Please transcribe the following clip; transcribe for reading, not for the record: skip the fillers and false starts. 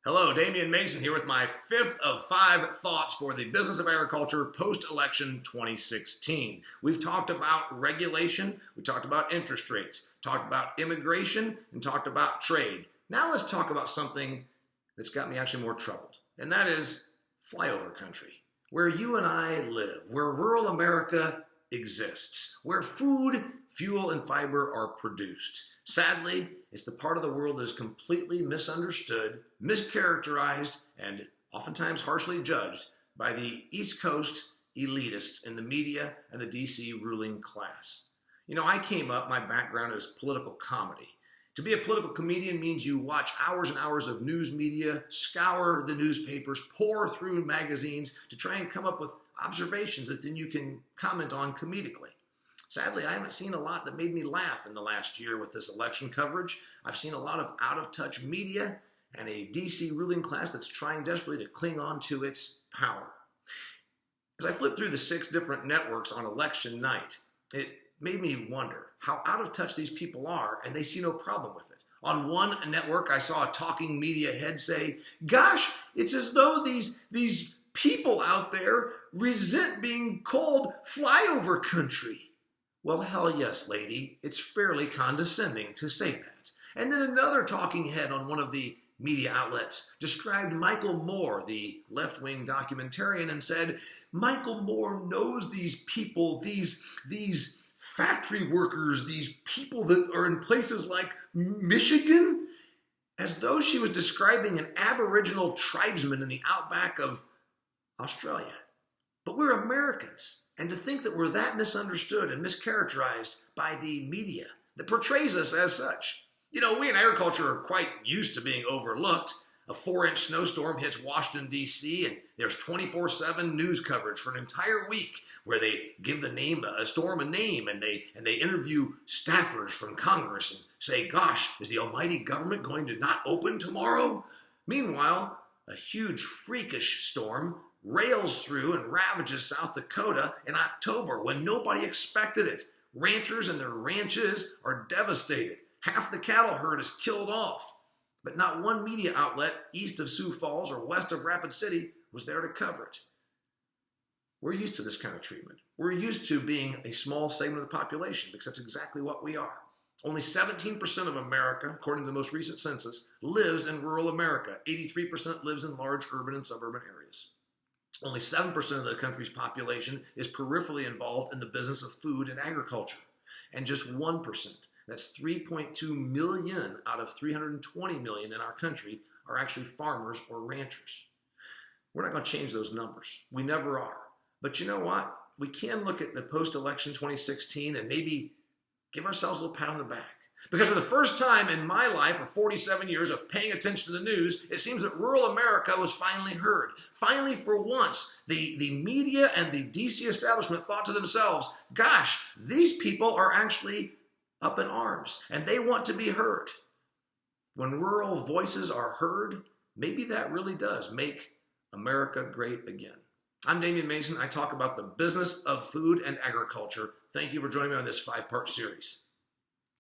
Hello, Damian Mason here with my fifth of 5 thoughts for the business of agriculture post-election 2016. We've talked about regulation, we talked about interest rates, talked about immigration, and talked about trade. Now let's talk about something that's got me actually more troubled, and that is flyover country, where you and I live, where rural America exists, where food, fuel, and fiber are produced. Sadly, it's the part of the world that is completely misunderstood, mischaracterized, and oftentimes harshly judged by the East Coast elitists in the media and the DC ruling class. You know, I came up, my background is political comedy. To be a political comedian means you watch hours and hours of news media, scour the newspapers, pore through magazines to try and come up with observations that then you can comment on comedically. Sadly, I haven't seen a lot that made me laugh in the last year with this election coverage. I've seen a lot of out-of-touch media and a DC ruling class that's trying desperately to cling on to its power. As I flipped through the 6 different networks on election night, it made me wonder how out of touch these people are, and they see no problem with it. On one network, I saw a talking media head say, "Gosh, it's as though these people out there resent being called flyover country." Well, hell yes, lady. It's fairly condescending to say that. And then another talking head on one of the media outlets described Michael Moore, the left-wing documentarian, and said, Michael Moore knows these people, these factory workers, these people that are in places like Michigan, as though she was describing an Aboriginal tribesman in the outback of Australia. But we're Americans, and to think that we're that misunderstood and mischaracterized by the media that portrays us as such. You know, we in agriculture are quite used to being overlooked. A 4-inch snowstorm hits Washington, D.C., and there's 24/7 news coverage for an entire week where they give a storm a name, and they interview staffers from Congress and say, gosh, is the almighty government going to not open tomorrow? Meanwhile, a huge freakish storm rails through and ravages South Dakota in October when nobody expected it. Ranchers and their ranches are devastated. Half the cattle herd is killed off. But not one media outlet east of Sioux Falls or west of Rapid City was there to cover it. We're used to this kind of treatment. We're used to being a small segment of the population because that's exactly what we are. Only 17% of America, according to the most recent census, lives in rural America. 83% lives in large urban and suburban areas. Only 7% of the country's population is peripherally involved in the business of food and agriculture. And just 1%, that's 3.2 million out of 320 million in our country, are actually farmers or ranchers. We're not going to change those numbers. We never are. But you know what? We can look at the post-election 2016 and maybe give ourselves a little pat on the back. Because for the first time in my life, for 47 years of paying attention to the news, it seems that rural America was finally heard. Finally, for once, the media and the DC establishment thought to themselves, gosh, these people are actually up in arms, and they want to be heard. When rural voices are heard, maybe that really does make America great again. I'm Damian Mason. I talk about the business of food and agriculture. Thank you for joining me on this 5-part series.